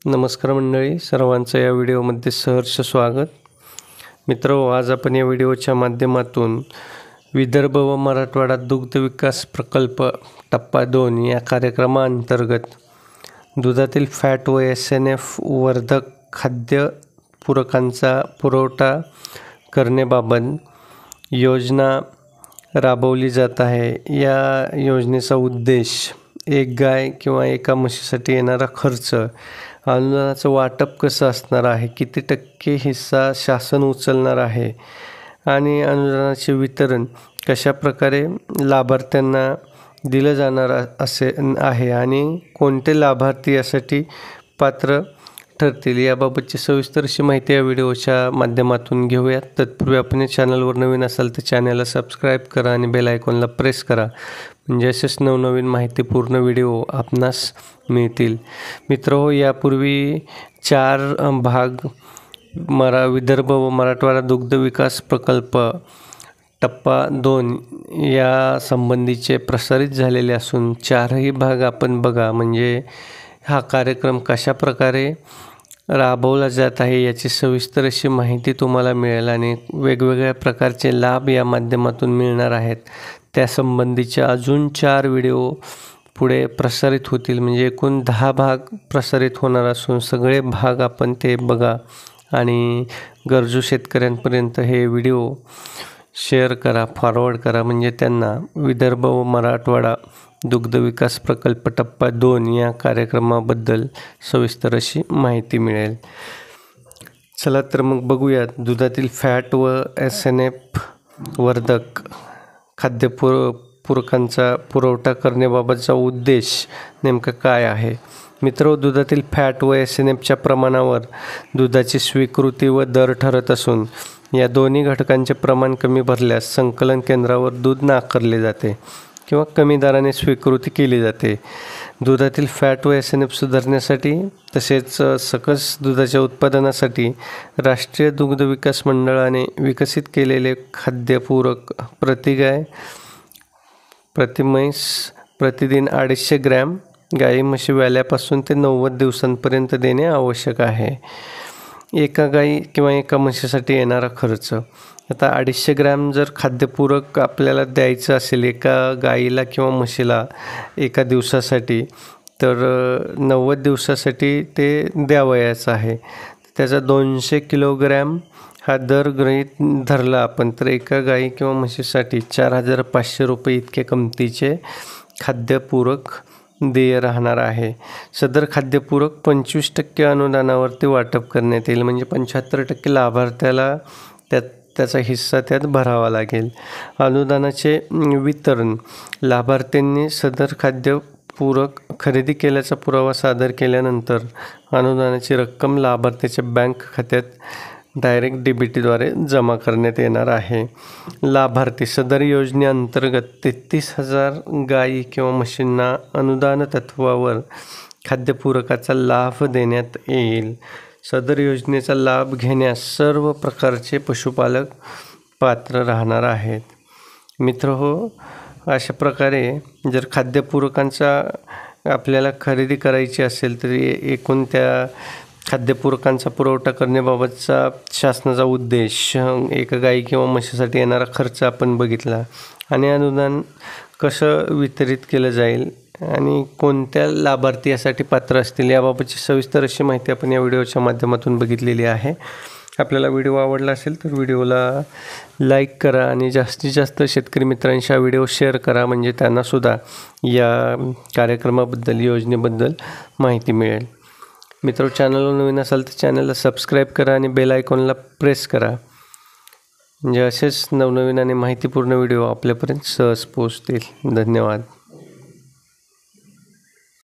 नमस्कार मंडळी, सर्वांचं या व्हिडिओमध्ये सहर्ष स्वागत. मित्रहो, आज आपण या व्हिडिओच्या माध्यमातून विदर्भ व मराठवाडा दुग्ध विकास प्रकल्प टप्पा 2 या कार्यक्रमाअंतर्गत दुधातील फॅट व SNF वर्धक खाद्य पूरकांचा पुरवठा करण्याबाबत योजना राबवली जात आहे. या योजनेचा उद्देश एक गाय किंवा एका म्हशीसाठी येणारा खर्च, अनुदानाचं वाटप कसं असणार आहे, किती टक्के हिस्सा शासन उचलणार आहे आणि अनुदानाचे वितरण कशा प्रकारे लाभार्थ्यांना दिलं जाणार असे आहे आणि कोणते लाभार्थी यासाठी पात्र ठरतील याबाबतची सविस्तर अशी माहिती या व्हिडिओच्या माध्यमातून घेऊयात. तत्पूर्वी आपण या चॅनलवर नवीन असाल तर चॅनलला सबस्क्राईब करा आणि बेल आयकॉनला प्रेस करा, म्हणजे असेच नवनवीन माहितीपूर्ण व्हिडिओ आपणास मिळतील. मित्रहो, यापूर्वी 4 भाग विदर्भ व मराठवाडा दुग्ध विकास प्रकल्प टप्पा 2 या संबंधीचे प्रसारित झालेले असून 4ही भाग आपण बघा, म्हणजे हा कार्यक्रम कशा प्रकारे राबवला जात आहे याची सविस्तर अशी माहिती तुम्हाला मिळेल आणि वेगवेगळ्या प्रकारचे लाभ या माध्यमातून मिळणार आहेत. त्यासंबंधीचे अजून 4 व्हिडिओ पुढे प्रसारित होतील, म्हणजे एकूण 10 भाग प्रसारित होणार असून सगळे भाग आपण ते बघा आणि गरजू शेतकऱ्यांपर्यंत हे व्हिडिओ शेअर करा, फॉरवर्ड करा, म्हणजे त्यांना विदर्भ व मराठवाडा दुग्ध विकास प्रकल्प टप्पा 2 या कार्यक्रमाबद्दल सविस्तर अशी माहिती मिळेल. चला तर मग बघूयात दुधातील फॅट व SNF वर्धक खाद्य पूरकांचा पुरवठा करण्याबाबतचा उद्देश नेमका काय आहे. मित्र, दुधातील फॅट व SNFच्या प्रमाणावर दुधाची स्वीकृती व दर ठरत असून या दोन्ही घटकांचे प्रमाण कमी भरल्यास संकलन केंद्रावर दूध नाकारले जाते किंवा कमी दराने स्वीकृती केली जाते. दुधातील फॅट व SNF सुधारण्यासाठी तसेच सकस दुधाच्या उत्पादनासाठी राष्ट्रीय दुग्ध विकास मंडळाने विकसित केलेले खाद्यपूरक प्रति गाय प्रति म्हैस प्रतिदिन 250 ग्रॅम गाई म्हशी व्याल्यापासून ते 90 दिवसांपर्यंत देणे आवश्यक आहे. एका गाई किंवा एका म्हशीसाठी येणारा खर्च, आता 250 ग्रॅम जर खाद्यपूरक आपल्याला द्यायचं असेल एका गाईला किंवा म्हशीला एका दिवसासाठी, तर 90 दिवसासाठी ते द्यावयाचं आहे. त्याचा 200 किलोग्रॅम हा दर गृहीत धरला आपण, तर एका गाई किंवा म्हशीसाठी 4500 रुपये इतके किमतीचे खाद्यपूरक देय राहणार आहे. सदर खाद्यपूरक 25% अनुदानावरती वाटप करण्यात येईल, म्हणजे 75% लाभार्थ्याला त्याचा हिस्सा त्यात भरावा लागेल. अनुदानाचे वितरण, लाभार्थ्यांनी सदर खाद्यपूरक खरेदी केल्याचा पुरावा सादर केल्यानंतर अनुदानाची रक्कम लाभार्थ्याच्या बँक खात्यात डायरेक्ट DBTद्वारे जमा करण्यात येणार आहे. लाभार्थी, सदर योजनेअंतर्गत 33,000 गायी किंवा म्हशींना अनुदान तत्वावर खाद्यपूरकाचा लाभ देण्यात येईल. सदर योजनेचा लाभ घेण्यास सर्व प्रकारचे पशुपालक पात्र राहणार आहेत. मित्रहो, अशा प्रकारे जर खाद्यपूरकांचा आपल्याला खरेदी करायची असेल तर एकूण त्या खाद्यपूरकांचा पुरवठा करण्याबाबतचा शासनाचा उद्देश, एका गाई किंवा म्हशीसाठी येणारा खर्च आपण बघितला आणि अनुदान कसं वितरित केलं जाईल आणि कोणत्या लाभार्थी यासाठी पात्र असतील याबाबतची सविस्तर अशी माहिती आपण या व्हिडिओच्या माध्यमातून बघितलेली आहे. आपल्याला व्हिडिओ आवडला असेल तर व्हिडिओला लाईक करा आणि जास्तीत जास्त शेतकरी मित्रांशी हा व्हिडिओ शेअर करा, म्हणजे त्यांनासुद्धा या कार्यक्रमाबद्दल, योजनेबद्दल माहिती मिळेल. मित्र, चॅनलवर नवीन असाल तर चॅनलला सबस्क्राईब करा आणि बेल आयकॉनला प्रेस करा, म्हणजे असेच नवनवीन आणि माहितीपूर्ण व्हिडिओ आपल्यापर्यंत सहज पोहोचतील. धन्यवाद.